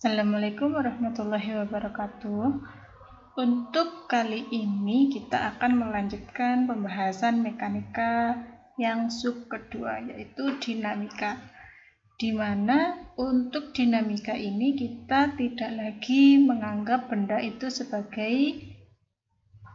Assalamualaikum warahmatullahi wabarakatuh. Untuk kali ini kita akan melanjutkan pembahasan mekanika yang sub kedua, yaitu dinamika. Di mana untuk dinamika ini kita tidak lagi menganggap benda itu sebagai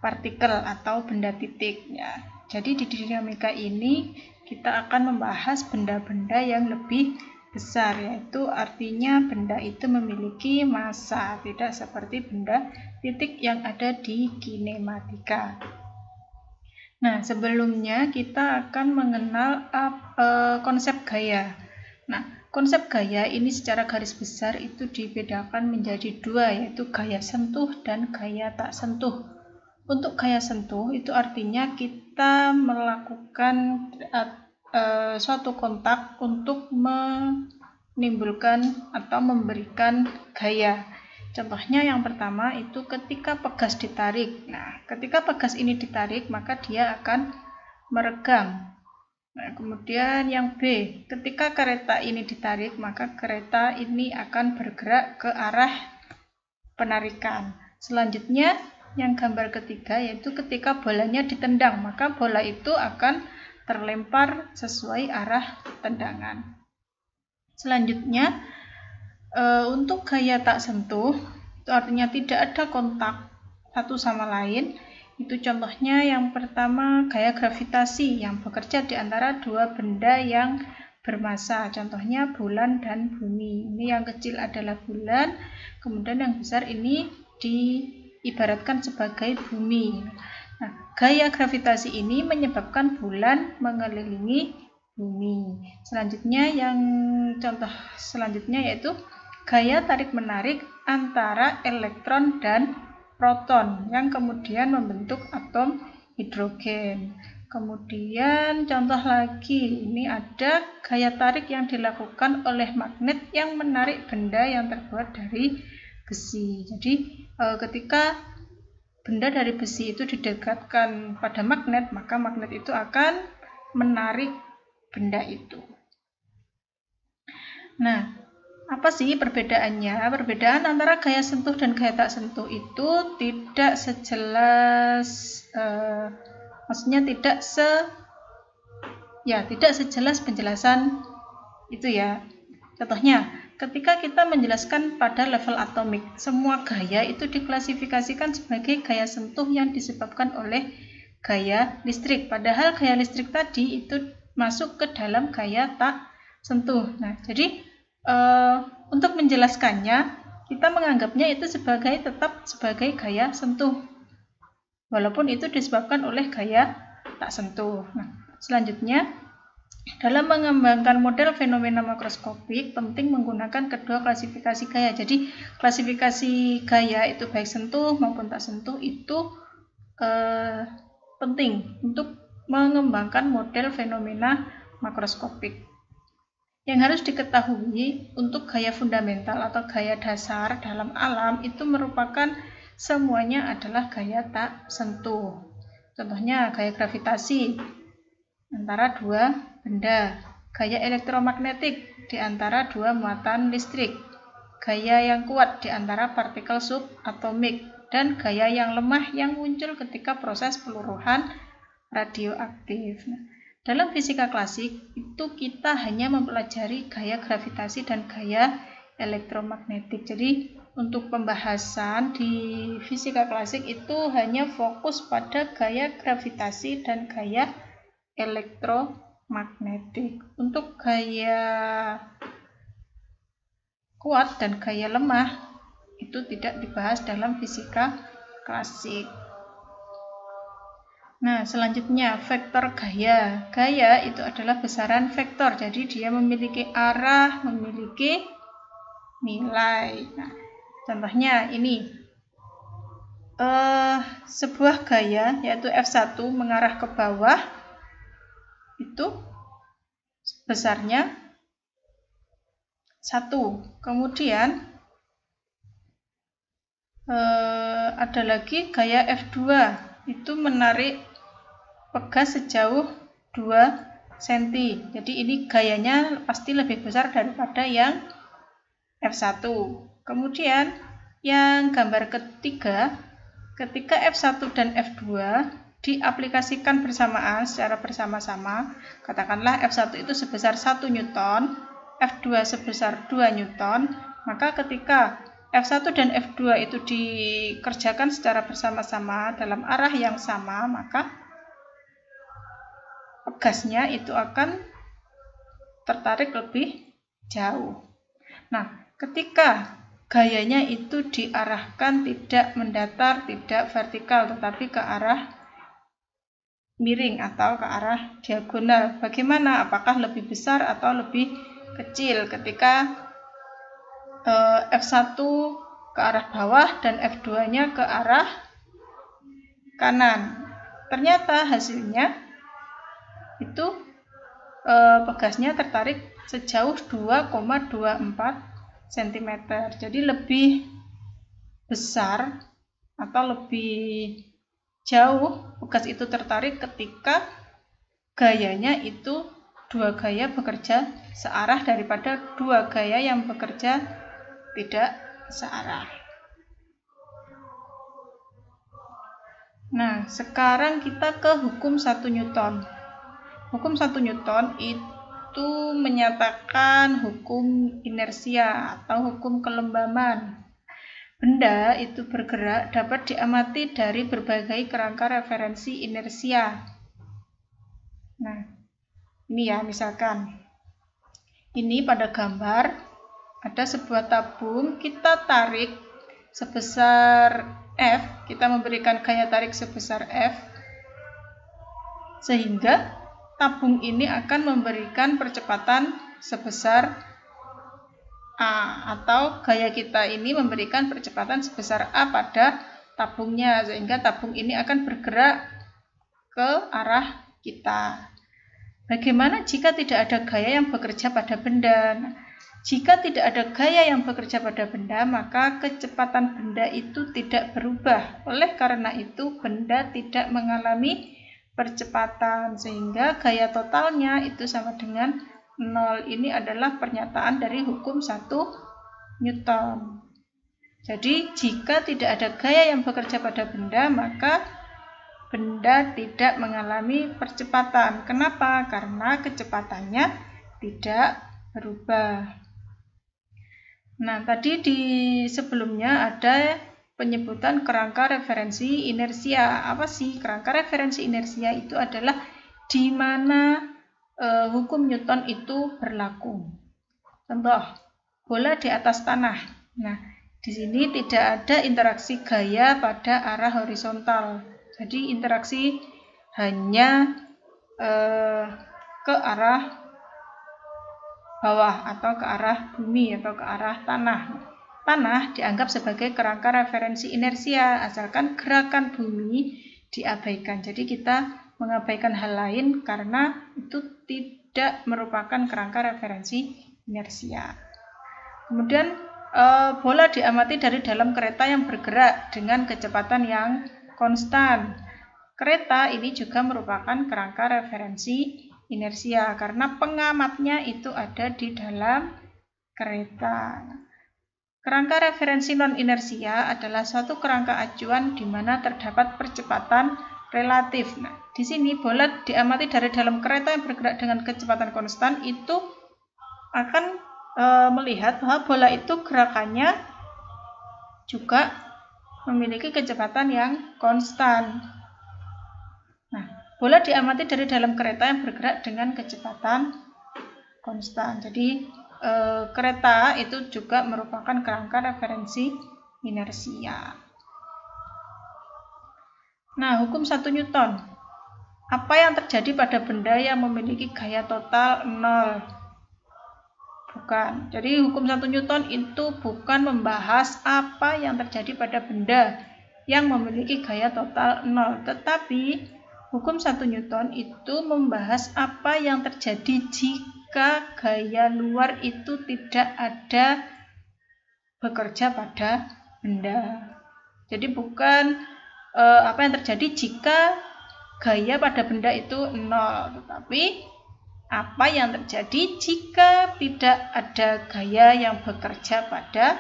partikel atau benda titik ya. Jadi di dinamika ini kita akan membahas benda-benda yang lebih besar, yaitu artinya benda itu memiliki massa, tidak seperti benda titik yang ada di kinematika. Nah, sebelumnya kita akan mengenal konsep gaya. Nah, konsep gaya ini secara garis besar itu dibedakan menjadi dua, yaitu gaya sentuh dan gaya tak sentuh. Untuk gaya sentuh itu artinya kita melakukan suatu kontak untuk menimbulkan atau memberikan gaya. Contohnya yang pertama itu ketika pegas ditarik. Nah, ketika pegas ini ditarik maka dia akan meregang. Nah, kemudian yang B, ketika kereta ini ditarik maka kereta ini akan bergerak ke arah penarikan. Selanjutnya yang gambar ketiga yaitu ketika bolanya ditendang maka bola itu akan terlempar sesuai arah tendangan. Selanjutnya untuk gaya tak sentuh itu artinya tidak ada kontak satu sama lain. Itu contohnya yang pertama gaya gravitasi yang bekerja di antara dua benda yang bermassa. Contohnya bulan dan bumi. Ini yang kecil adalah bulan, kemudian yang besar ini diibaratkan sebagai bumi. Nah, gaya gravitasi ini menyebabkan bulan mengelilingi bumi. Selanjutnya contoh selanjutnya yaitu gaya tarik-menarik antara elektron dan proton yang kemudian membentuk atom hidrogen. Kemudian contoh lagi, ini ada gaya tarik yang dilakukan oleh magnet yang menarik benda yang terbuat dari besi. Jadi ketika benda dari besi itu didekatkan pada magnet, maka magnet itu akan menarik benda itu. Nah, apa sih perbedaannya? Perbedaan antara gaya sentuh dan gaya tak sentuh itu tidak sejelas, maksudnya tidak sejelas penjelasan itu ya. Contohnya, ketika kita menjelaskan pada level atomik, semua gaya itu diklasifikasikan sebagai gaya sentuh yang disebabkan oleh gaya listrik. Padahal gaya listrik tadi itu masuk ke dalam gaya tak sentuh. Nah, jadi untuk menjelaskannya, kita menganggapnya itu tetap sebagai gaya sentuh. Walaupun itu disebabkan oleh gaya tak sentuh. Nah, selanjutnya, dalam mengembangkan model fenomena makroskopik, penting menggunakan kedua klasifikasi gaya. Jadi, klasifikasi gaya itu baik sentuh maupun tak sentuh itu penting untuk mengembangkan model fenomena makroskopik. Yang harus diketahui untuk gaya fundamental atau gaya dasar dalam alam itu merupakan semuanya adalah gaya tak sentuh. Contohnya gaya gravitasi antara dua benda, gaya elektromagnetik di antara dua muatan listrik, gaya yang kuat di antara partikel subatomik, dan gaya yang lemah yang muncul ketika proses peluruhan radioaktif. Dalam fisika klasik itu kita hanya mempelajari gaya gravitasi dan gaya elektromagnetik. Jadi untuk pembahasan di fisika klasik itu hanya fokus pada gaya gravitasi dan gaya elektromagnetik. Untuk gaya kuat dan gaya lemah itu tidak dibahas dalam fisika klasik. Nah, selanjutnya vektor gaya. Gaya itu adalah besaran vektor, jadi dia memiliki arah, memiliki nilai. Nah, contohnya ini sebuah gaya yaitu F1 mengarah ke bawah itu besarnya 1. Kemudian ada lagi gaya F2 itu menarik pegas sejauh 2 cm. Jadi ini gayanya pasti lebih besar daripada yang F1. Kemudian yang gambar ketiga, ketika F1 dan F2 diaplikasikan bersamaan secara bersama-sama, katakanlah F1 itu sebesar 1 Newton, F2 sebesar 2 Newton, maka ketika F1 dan F2 itu dikerjakan secara bersama-sama dalam arah yang sama, maka pegasnya itu akan tertarik lebih jauh. Nah, ketika gayanya itu diarahkan tidak mendatar, tidak vertikal, tetapi ke arah miring atau ke arah diagonal, bagaimana? Apakah lebih besar atau lebih kecil ketika F1 ke arah bawah dan F2-nya ke arah kanan? Ternyata hasilnya itu pegasnya tertarik sejauh 2,24 cm. Jadi lebih besar atau lebih jauh pegas itu tertarik ketika gayanya itu dua gaya bekerja searah daripada dua gaya yang bekerja tidak searah. Nah, sekarang kita ke hukum 1 Newton. Hukum 1 Newton itu menyatakan hukum inersia atau hukum kelembaman. Benda itu bergerak dapat diamati dari berbagai kerangka referensi inersia. Nah, ini ya, misalkan ini pada gambar ada sebuah tabung, kita tarik sebesar F, kita memberikan gaya tarik sebesar F, sehingga tabung ini akan memberikan percepatan sebesar A, atau gaya kita ini memberikan percepatan sebesar A pada tabungnya, sehingga tabung ini akan bergerak ke arah kita. Bagaimana jika tidak ada gaya yang bekerja pada benda? Jika tidak ada gaya yang bekerja pada benda, maka kecepatan benda itu tidak berubah. Oleh karena itu, benda tidak mengalami percepatan, sehingga gaya totalnya itu sama dengan 0. Ini adalah pernyataan dari hukum 1 Newton. Jadi, jika tidak ada gaya yang bekerja pada benda, maka benda tidak mengalami percepatan. Kenapa? Karena kecepatannya tidak berubah. Nah, tadi di sebelumnya ada penyebutan kerangka referensi inersia. Apa sih kerangka referensi inersia? Itu adalah di mana hukum Newton itu berlaku. Contoh, bola di atas tanah. Nah, di sini tidak ada interaksi gaya pada arah horizontal. Jadi interaksi hanya ke arah bawah atau ke arah bumi atau ke arah tanah. Tanah dianggap sebagai kerangka referensi inersia asalkan gerakan bumi diabaikan. Jadi kita mengabaikan hal lain karena itu tidak merupakan kerangka referensi inersia. Kemudian bola diamati dari dalam kereta yang bergerak dengan kecepatan yang konstan. Kereta ini juga merupakan kerangka referensi inersia karena pengamatnya itu ada di dalam kereta. Kerangka referensi non-inersia adalah suatu kerangka acuan di mana terdapat percepatan relatif. Nah, di sini bola diamati dari dalam kereta yang bergerak dengan kecepatan konstan itu akan melihat bahwa bola itu gerakannya juga memiliki kecepatan yang konstan. Nah, bola diamati dari dalam kereta yang bergerak dengan kecepatan konstan. Jadi, kereta itu juga merupakan kerangka referensi inersia. Nah, hukum 1 Newton. Apa yang terjadi pada benda yang memiliki gaya total 0? Bukan. Jadi, hukum 1 Newton itu bukan membahas apa yang terjadi pada benda yang memiliki gaya total 0, tetapi hukum 1 Newton itu membahas apa yang terjadi jika gaya luar itu tidak ada bekerja pada benda. Jadi bukan apa yang terjadi jika gaya pada benda itu 0, tetapi apa yang terjadi jika tidak ada gaya yang bekerja pada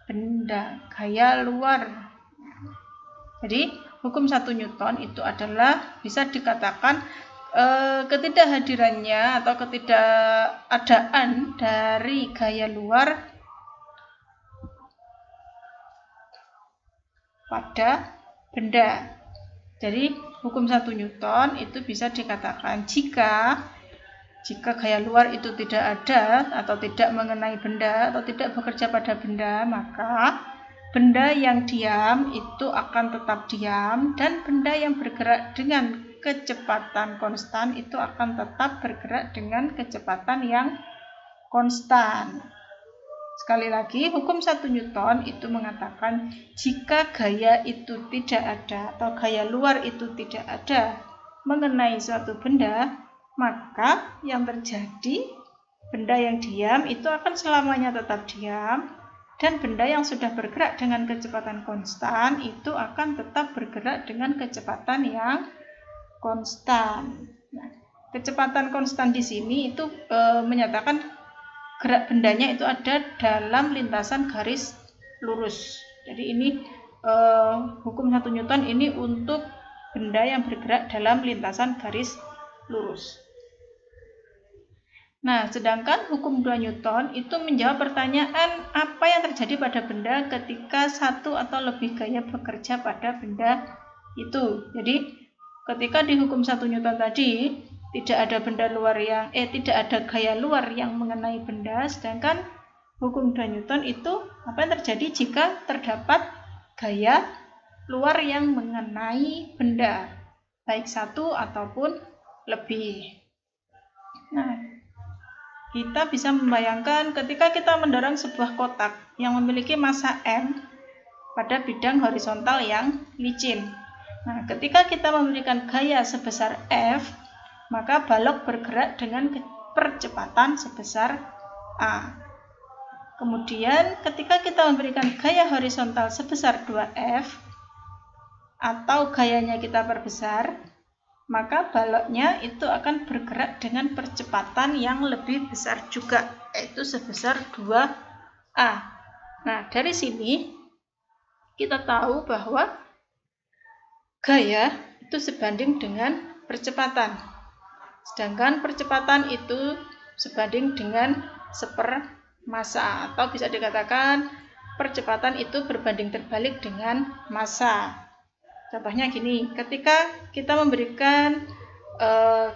benda, gaya luar. Jadi hukum 1 Newton itu adalah bisa dikatakan ketidakhadirannya atau ketidakadaan dari gaya luar pada benda. Jadi hukum 1 Newton itu bisa dikatakan jika gaya luar itu tidak ada atau tidak mengenai benda atau tidak bekerja pada benda, maka benda yang diam itu akan tetap diam dan benda yang bergerak dengan kecepatan konstan itu akan tetap bergerak dengan kecepatan yang konstan. Sekali lagi, hukum 1 Newton itu mengatakan jika gaya itu tidak ada atau gaya luar itu tidak ada mengenai suatu benda, maka yang terjadi benda yang diam itu akan selamanya tetap diam dan benda yang sudah bergerak dengan kecepatan konstan itu akan tetap bergerak dengan kecepatan yang konstan. Nah, kecepatan konstan di sini itu menyatakan gerak bendanya itu ada dalam lintasan garis lurus. Jadi ini hukum 1 Newton ini untuk benda yang bergerak dalam lintasan garis lurus. Nah, sedangkan hukum 2 Newton itu menjawab pertanyaan apa yang terjadi pada benda ketika satu atau lebih gaya bekerja pada benda itu. Jadi ketika di hukum 1 Newton tadi tidak ada benda luar yang tidak ada gaya luar yang mengenai benda, sedangkan hukum 2 Newton itu apa yang terjadi jika terdapat gaya luar yang mengenai benda, baik satu ataupun lebih. Nah, kita bisa membayangkan ketika kita mendorong sebuah kotak yang memiliki massa M pada bidang horizontal yang licin. Nah, ketika kita memberikan gaya sebesar F, maka balok bergerak dengan percepatan sebesar A. Kemudian, ketika kita memberikan gaya horizontal sebesar 2F, atau gayanya kita perbesar, maka baloknya itu akan bergerak dengan percepatan yang lebih besar juga, yaitu sebesar 2A. Nah, dari sini kita tahu bahwa gaya itu sebanding dengan percepatan. Sedangkan percepatan itu sebanding dengan seper massa, atau bisa dikatakan percepatan itu berbanding terbalik dengan massa. Contohnya gini, ketika kita memberikan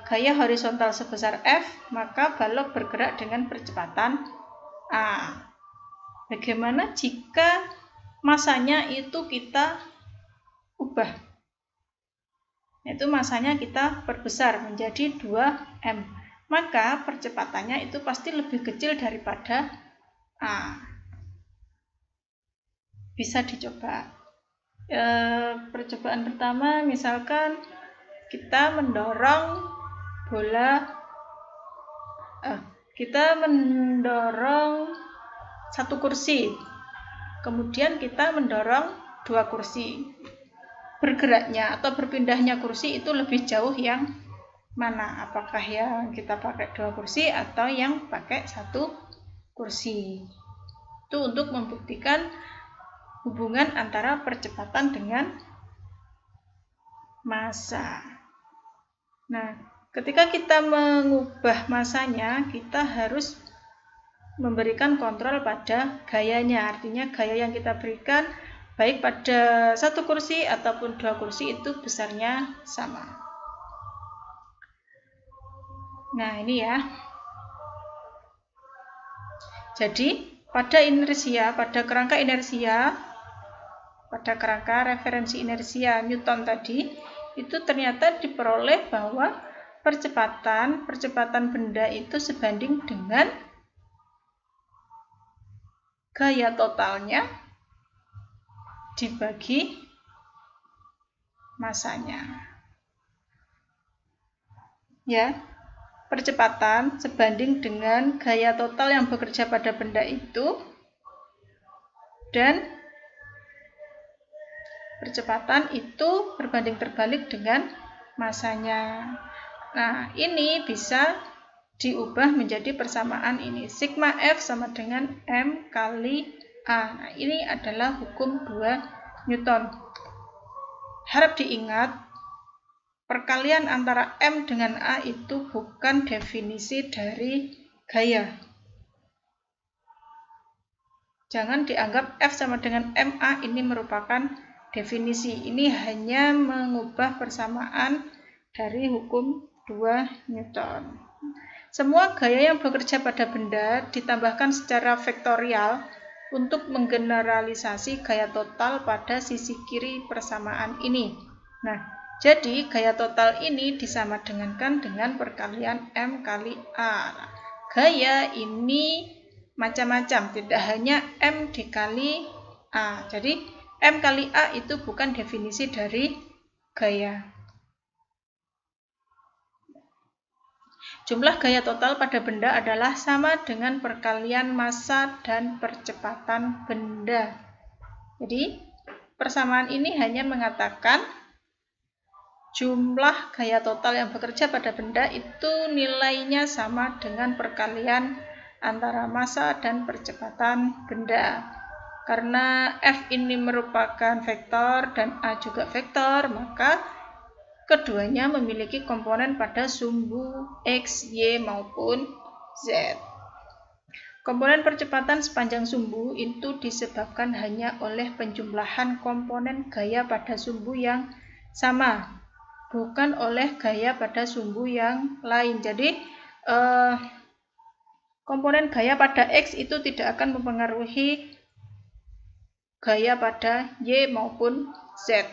gaya horizontal sebesar F, maka balok bergerak dengan percepatan A. Bagaimana jika massanya itu kita ubah? Yaitu massanya kita perbesar menjadi 2M. Maka percepatannya itu pasti lebih kecil daripada A. Bisa dicoba. Percobaan pertama, misalkan kita mendorong satu kursi, kemudian kita mendorong 2 kursi. Bergeraknya atau berpindahnya kursi itu lebih jauh yang mana? Apakah yang kita pakai 2 kursi atau yang pakai 1 kursi? Itu untuk membuktikan hubungan antara percepatan dengan massa. Nah, ketika kita mengubah massanya, kita harus memberikan kontrol pada gayanya. Artinya gaya yang kita berikan baik pada 1 kursi ataupun 2 kursi itu besarnya sama. Nah, ini ya. Jadi, pada kerangka referensi inersia Newton tadi, itu ternyata diperoleh bahwa percepatan benda itu sebanding dengan gaya totalnya dibagi massanya. Ya, percepatan sebanding dengan gaya total yang bekerja pada benda itu, dan percepatan itu berbanding terbalik dengan massanya. Nah, ini bisa diubah menjadi persamaan ini. Sigma F sama dengan M kali A. Nah, ini adalah hukum 2 Newton. Harap diingat, perkalian antara M dengan A itu bukan definisi dari gaya. Jangan dianggap F sama dengan MA ini merupakan definisi. Ini hanya mengubah persamaan dari hukum 2 Newton. Semua gaya yang bekerja pada benda ditambahkan secara vektorial untuk menggeneralisasi gaya total pada sisi kiri persamaan ini. Nah, jadi gaya total ini disamadengankan dengan perkalian M kali A. Nah, gaya ini macam-macam, tidak hanya M dikali A. Jadi M kali A itu bukan definisi dari gaya. Jumlah gaya total pada benda adalah sama dengan perkalian massa dan percepatan benda. Jadi, persamaan ini hanya mengatakan jumlah gaya total yang bekerja pada benda itu nilainya sama dengan perkalian antara massa dan percepatan benda. Karena F ini merupakan vektor dan A juga vektor, maka keduanya memiliki komponen pada sumbu X, Y, maupun Z. Komponen percepatan sepanjang sumbu itu disebabkan hanya oleh penjumlahan komponen gaya pada sumbu yang sama, bukan oleh gaya pada sumbu yang lain. Jadi, komponen gaya pada X itu tidak akan mempengaruhi gaya pada Y maupun Z.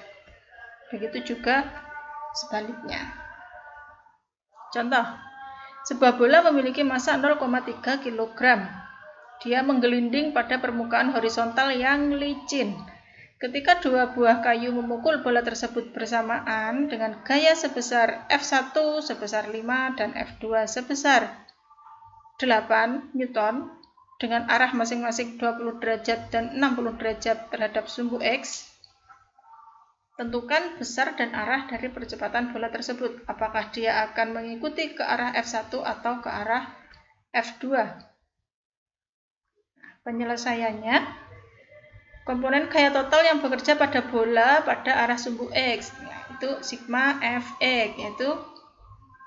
Begitu juga sebaliknya. Contoh, sebuah bola memiliki massa 0,3 kg. Dia menggelinding pada permukaan horizontal yang licin. Ketika dua buah kayu memukul bola tersebut bersamaan dengan gaya sebesar F1 sebesar 5 dan F2 sebesar 8 Newton dengan arah masing-masing 20 derajat dan 60 derajat terhadap sumbu X, tentukan besar dan arah dari percepatan bola tersebut. Apakah dia akan mengikuti ke arah F1 atau ke arah F2? Penyelesaiannya, komponen gaya total yang bekerja pada bola pada arah sumbu X, yaitu sigma Fx, yaitu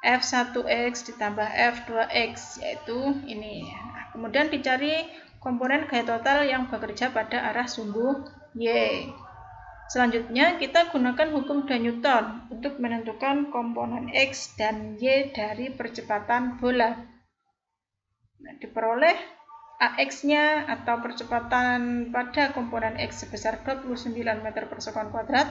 F1x ditambah F2x, yaitu ini. Nah, kemudian dicari komponen gaya total yang bekerja pada arah sumbu Y. Selanjutnya, kita gunakan hukum 2 Newton untuk menentukan komponen X dan Y dari percepatan bola. Nah, diperoleh AX-nya atau percepatan pada komponen X sebesar 29 meter per sekon kuadrat,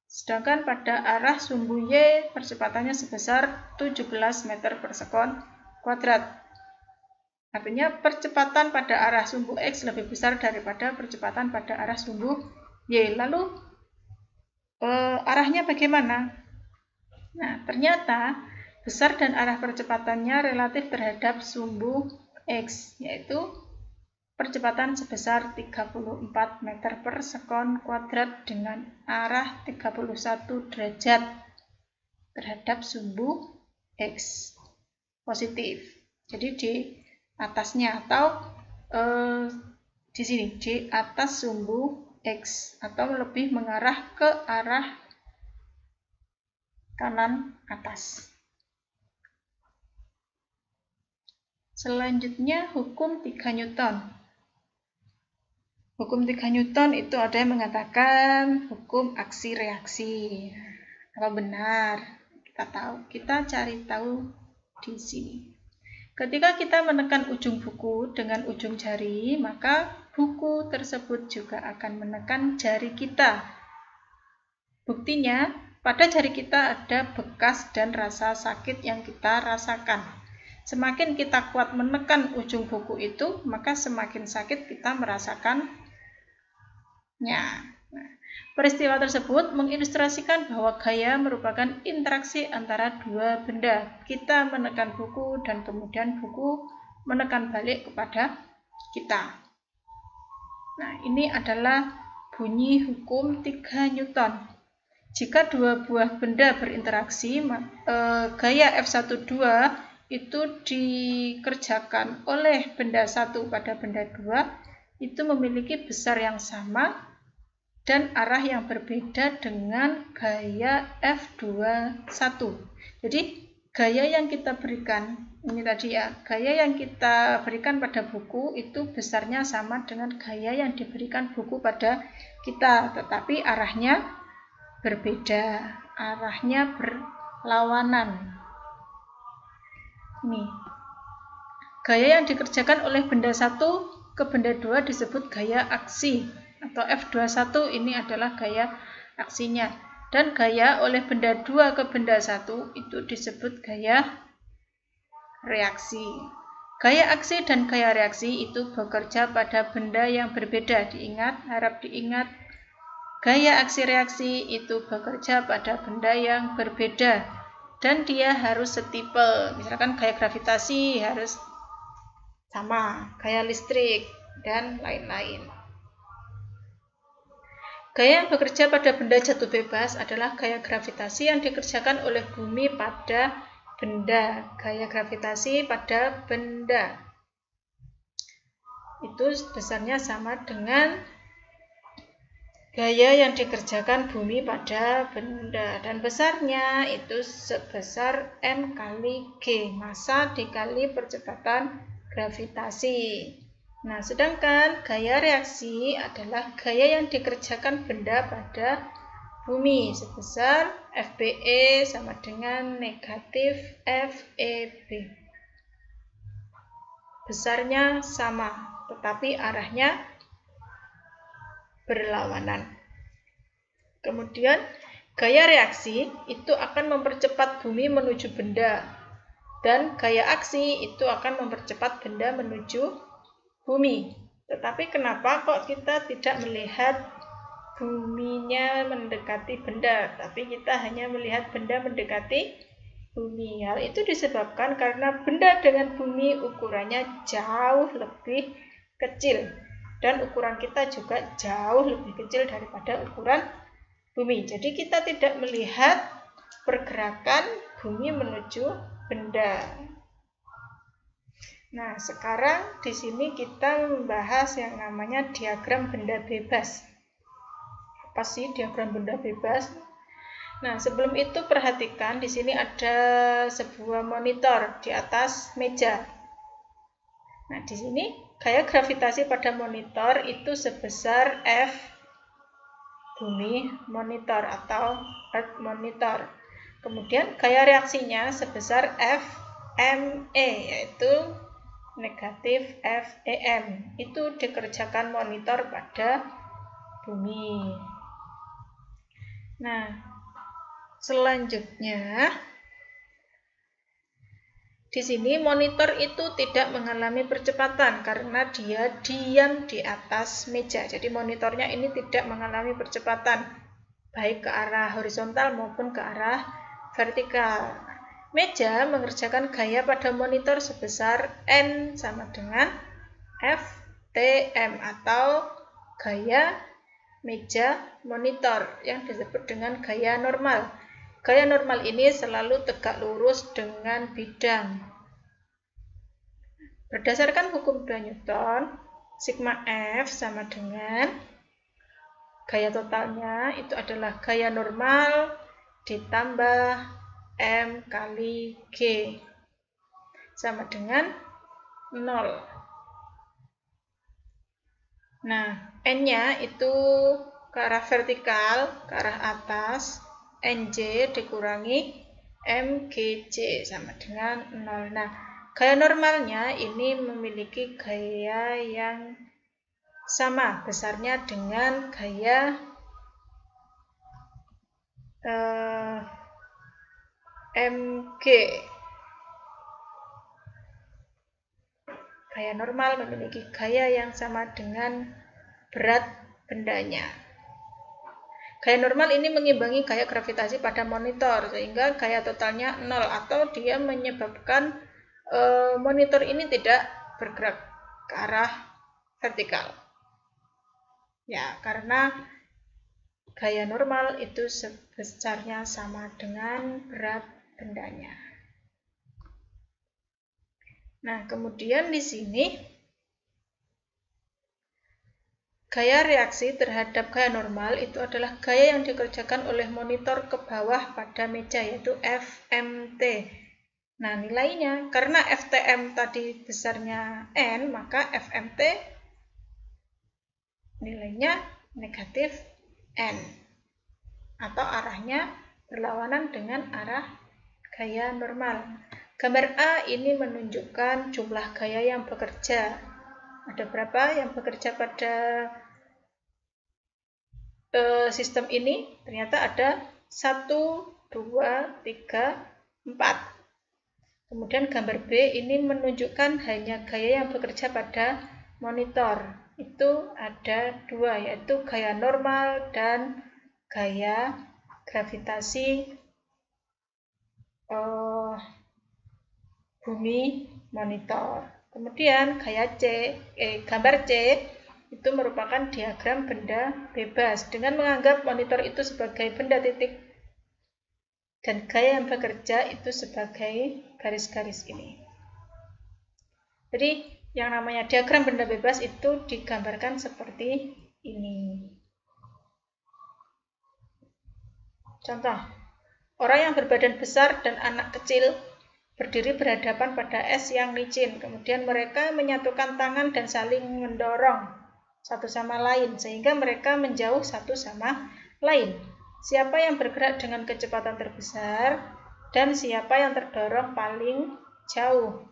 sedangkan pada arah sumbu Y percepatannya sebesar 17 meter per sekon kuadrat. Artinya, percepatan pada arah sumbu X lebih besar daripada percepatan pada arah sumbu Y. Lalu arahnya bagaimana? Nah, ternyata besar dan arah percepatannya relatif terhadap sumbu X, yaitu percepatan sebesar 34 meter per sekon kuadrat dengan arah 31 derajat terhadap sumbu X positif. Jadi di atasnya atau di sini di atas sumbu X atau lebih mengarah ke arah kanan atas. Selanjutnya hukum 3 Newton. Hukum 3 Newton itu ada yang mengatakan hukum aksi reaksi. Apa benar? Kita cari tahu di sini. Ketika kita menekan ujung buku dengan ujung jari, maka buku tersebut juga akan menekan jari kita. Buktinya, pada jari kita ada bekas dan rasa sakit yang kita rasakan. Semakin kita kuat menekan ujung buku itu, maka semakin sakit kita merasakannya. Peristiwa tersebut mengilustrasikan bahwa gaya merupakan interaksi antara dua benda. Kita menekan buku dan kemudian buku menekan balik kepada kita. Nah, ini adalah bunyi hukum 3 Newton. Jika dua buah benda berinteraksi, gaya F12 itu dikerjakan oleh benda 1 pada benda 2 itu memiliki besar yang sama dan arah yang berbeda dengan gaya F21. Jadi gaya yang kita berikan, ini tadi ya, gaya yang kita berikan pada buku itu besarnya sama dengan gaya yang diberikan buku pada kita, tetapi arahnya berbeda, arahnya berlawanan. Nih, gaya yang dikerjakan oleh benda 1 ke benda 2 disebut gaya aksi, atau F21 ini adalah gaya aksinya. Dan gaya oleh benda 2 ke benda 1 itu disebut gaya reaksi. Gaya aksi dan gaya reaksi itu bekerja pada benda yang berbeda. Harap diingat, gaya aksi reaksi itu bekerja pada benda yang berbeda dan dia harus setipe. Misalkan gaya gravitasi harus sama, gaya listrik, dan lain-lain. Gaya yang bekerja pada benda jatuh bebas adalah gaya gravitasi yang dikerjakan oleh bumi pada benda. Gaya gravitasi pada benda itu besarnya sama dengan gaya yang dikerjakan bumi pada benda, dan besarnya itu sebesar M kali G, massa dikali percepatan gravitasi. Nah, sedangkan gaya reaksi adalah gaya yang dikerjakan benda pada bumi sebesar FBE sama dengan negatif FEB. Besarnya sama, tetapi arahnya berlawanan. Kemudian gaya reaksi itu akan mempercepat bumi menuju benda, dan gaya aksi itu akan mempercepat benda menuju bumi. Tetapi kenapa kok kita tidak melihat buminya mendekati benda, tapi kita hanya melihat benda mendekati bumi? Hal itu disebabkan karena benda dengan bumi ukurannya jauh lebih kecil, dan ukuran kita juga jauh lebih kecil daripada ukuran bumi. Jadi kita tidak melihat pergerakan bumi menuju benda. Nah, sekarang di sini kita membahas yang namanya diagram benda bebas. Apa sih diagram benda bebas? Nah, sebelum itu perhatikan di sini ada sebuah monitor di atas meja. Nah, di sini gaya gravitasi pada monitor itu sebesar F bumi monitor atau Earth monitor. Kemudian gaya reaksinya sebesar FME, yaitu negatif FEM. Itu dikerjakan monitor pada bumi. Nah, selanjutnya di sini monitor itu tidak mengalami percepatan karena dia diam di atas meja. Jadi monitornya ini tidak mengalami percepatan baik ke arah horizontal maupun ke arah vertikal. Meja mengerjakan gaya pada monitor sebesar N sama dengan FTM atau gaya meja monitor yang disebut dengan gaya normal. Gaya normal ini selalu tegak lurus dengan bidang. Berdasarkan hukum 2 Newton, sigma F sama dengan gaya totalnya itu adalah gaya normal ditambah M kali G sama dengan 0. Nah, N-nya itu ke arah vertikal, ke arah atas, NJ dikurangi MGJ sama dengan 0. Nah, gaya normalnya ini memiliki gaya yang sama besarnya dengan gaya MG. Gaya normal memiliki gaya yang sama dengan berat bendanya. Gaya normal ini mengimbangi gaya gravitasi pada monitor sehingga gaya totalnya 0, atau dia menyebabkan monitor ini tidak bergerak ke arah vertikal. Ya, karena gaya normal itu sebesarnya sama dengan berat bendanya. Nah, kemudian di sini Gaya reaksi terhadap gaya normal itu adalah gaya yang dikerjakan oleh monitor ke bawah pada meja, yaitu FMT. Nah, nilainya, karena FTM tadi besarnya N, maka FMT nilainya negatif N. Atau arahnya berlawanan dengan arah gaya normal. Gambar A ini menunjukkan jumlah gaya yang bekerja. Ada berapa yang bekerja pada sistem ini? Ternyata ada 1, 2, 3, 4. Kemudian gambar B ini menunjukkan hanya gaya yang bekerja pada monitor. Itu ada 2, yaitu gaya normal dan gaya gravitasi bumi monitor. Kemudian gambar C itu merupakan diagram benda bebas dengan menganggap monitor itu sebagai benda titik dan gaya yang bekerja itu sebagai garis-garis ini. Jadi yang namanya diagram benda bebas itu digambarkan seperti ini. Contoh, orang yang berbadan besar dan anak kecil berdiri berhadapan pada es yang licin. Kemudian mereka menyatukan tangan dan saling mendorong satu sama lain sehingga mereka menjauh satu sama lain. Siapa yang bergerak dengan kecepatan terbesar dan siapa yang terdorong paling jauh?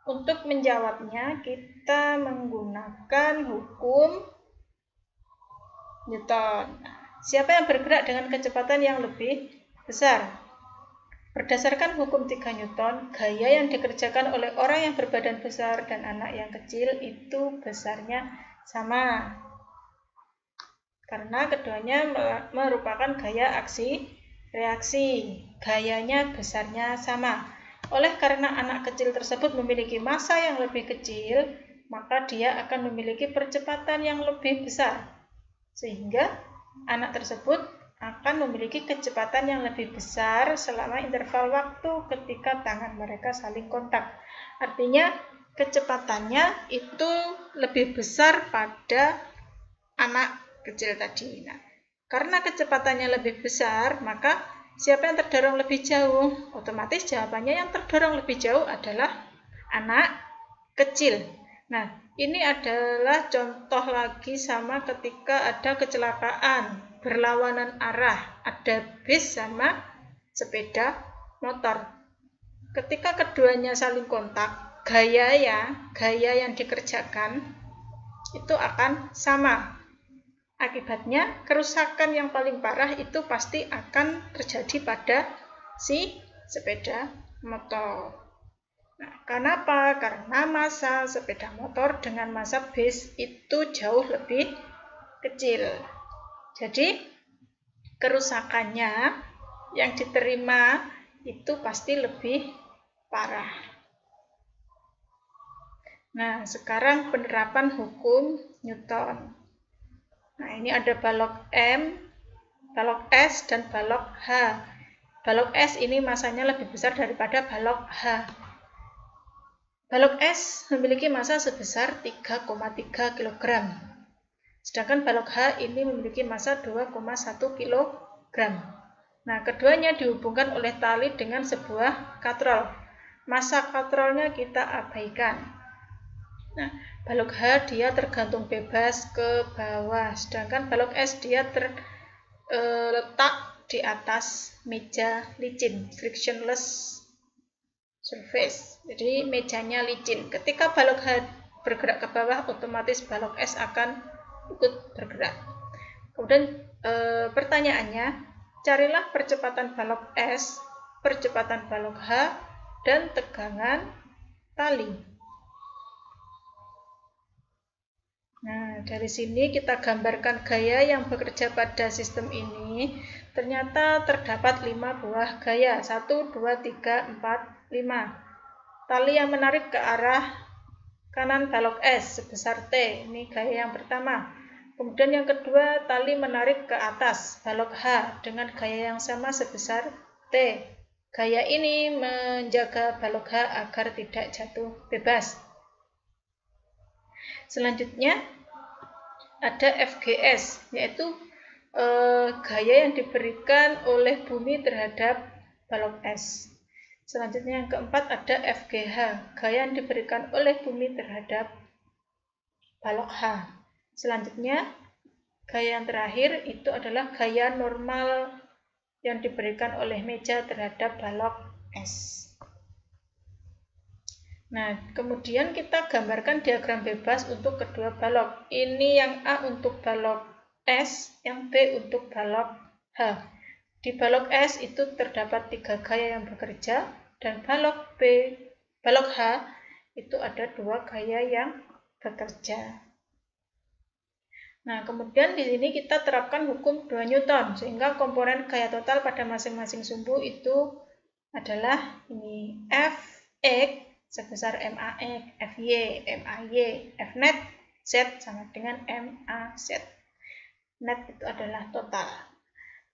Untuk menjawabnya kita menggunakan hukum Newton. Siapa yang bergerak dengan kecepatan yang lebih besar? Berdasarkan hukum 3 Newton, gaya yang dikerjakan oleh orang yang berbadan besar dan anak yang kecil itu besarnya sama. Karena keduanya merupakan gaya aksi reaksi. Gayanya besarnya sama. Oleh karena anak kecil tersebut memiliki massa yang lebih kecil, maka dia akan memiliki percepatan yang lebih besar. Sehingga anak tersebut akan memiliki kecepatan yang lebih besar selama interval waktu ketika tangan mereka saling kontak. Artinya kecepatannya itu lebih besar pada anak kecil tadi. Nah, karena kecepatannya lebih besar, maka siapa yang terdorong lebih jauh? Otomatis jawabannya yang terdorong lebih jauh adalah anak kecil. Nah, ini adalah contoh lagi sama ketika ada kecelakaan berlawanan arah, ada bis sama sepeda motor. Ketika keduanya saling kontak, gaya yang dikerjakan itu akan sama. Akibatnya kerusakan yang paling parah itu pasti akan terjadi pada si sepeda motor. Nah, kenapa? Karena massa sepeda motor dengan massa bis itu jauh lebih kecil. Jadi, kerusakannya yang diterima itu pasti lebih parah. Nah, sekarang penerapan hukum Newton. Nah, ini ada balok M, balok S, dan balok H. Balok S ini massanya lebih besar daripada balok H. Balok S memiliki massa sebesar 3,3 kg. Sedangkan balok H ini memiliki massa 2,1 kg. Nah, keduanya dihubungkan oleh tali dengan sebuah katrol. Massa katrolnya kita abaikan. Nah, balok H dia tergantung bebas ke bawah, sedangkan balok S dia terletak di atas meja licin, frictionless surface. Jadi mejanya licin. Ketika balok H bergerak ke bawah, otomatis balok S akan ikut bergerak. Kemudian pertanyaannya, carilah percepatan balok S, percepatan balok H, dan tegangan tali. Nah, dari sini kita gambarkan gaya yang bekerja pada sistem ini. Ternyata terdapat 5 buah gaya. 1, 2, 3, 4, 5. Tali yang menarik ke arah kanan balok S sebesar T. Ini gaya yang pertama. Kemudian yang kedua, tali menarik ke atas balok H dengan gaya yang sama sebesar T. Gaya ini menjaga balok H agar tidak jatuh bebas. Selanjutnya, ada FGS, yaitu gaya yang diberikan oleh bumi terhadap balok es. Selanjutnya yang keempat ada FGH, gaya yang diberikan oleh bumi terhadap balok H. Selanjutnya gaya yang terakhir itu adalah gaya normal yang diberikan oleh meja terhadap balok es. Nah, kemudian kita gambarkan diagram bebas untuk kedua balok. Ini yang A untuk balok S, yang B untuk balok H. Di balok S itu terdapat 3 gaya yang bekerja, dan balok H itu ada 2 gaya yang bekerja. Nah, kemudian di sini kita terapkan hukum 2 Newton, sehingga komponen gaya total pada masing-masing sumbu itu adalah ini Fx sebesar MAX, Fy, MAY, Fnet, Z sama dengan MAZ. Net itu adalah total.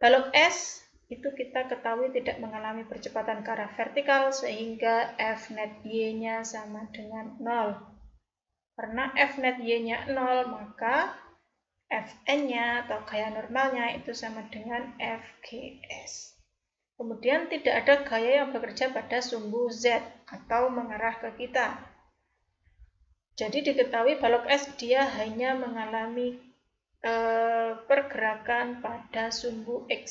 Balok S itu kita ketahui tidak mengalami percepatan ke arah vertikal, sehingga Fnet Y-nya sama dengan 0. Karena Fnet Y-nya 0, maka Fn-nya atau gaya normalnya itu sama dengan Fgs. Kemudian tidak ada gaya yang bekerja pada sumbu Z atau mengarah ke kita. Jadi diketahui balok S dia hanya mengalami pergerakan pada sumbu X,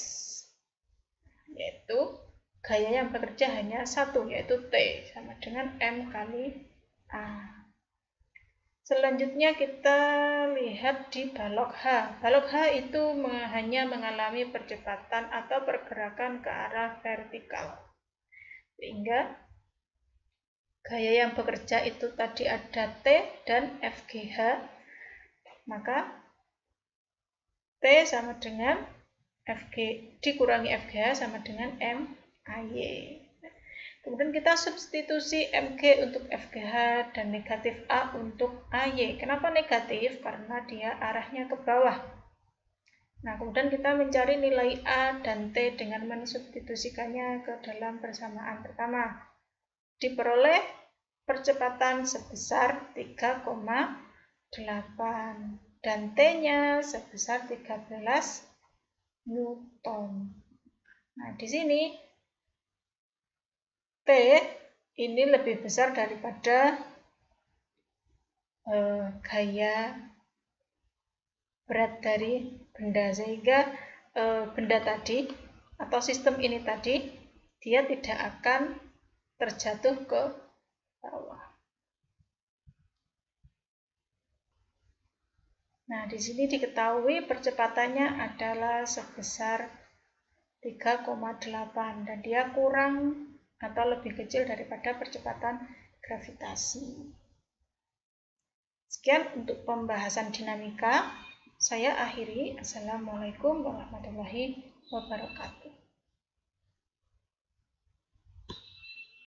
yaitu gaya yang bekerja hanya satu, yaitu T sama dengan M kali A. Selanjutnya kita lihat di balok H. Balok H itu hanya mengalami percepatan atau pergerakan ke arah vertikal. Sehingga gaya yang bekerja itu tadi ada T dan FGH. Maka T sama dengan dikurangi FGH sama dengan MAY. Kemudian kita substitusi MG untuk FGH dan negatif A untuk AY. Kenapa negatif? Karena dia arahnya ke bawah. Nah, kemudian kita mencari nilai A dan T dengan mensubstitusikannya ke dalam persamaan pertama. Diperoleh percepatan sebesar 3,8 dan T-nya sebesar 13 Newton. Nah, di sini T ini lebih besar daripada gaya berat dari benda, sehingga benda tadi atau sistem ini tadi dia tidak akan terjatuh ke bawah. Nah, di sini diketahui percepatannya adalah sebesar 3,8 dan dia kurang atau lebih kecil daripada percepatan gravitasi. Sekian untuk pembahasan dinamika. Saya akhiri. Assalamualaikum warahmatullahi wabarakatuh.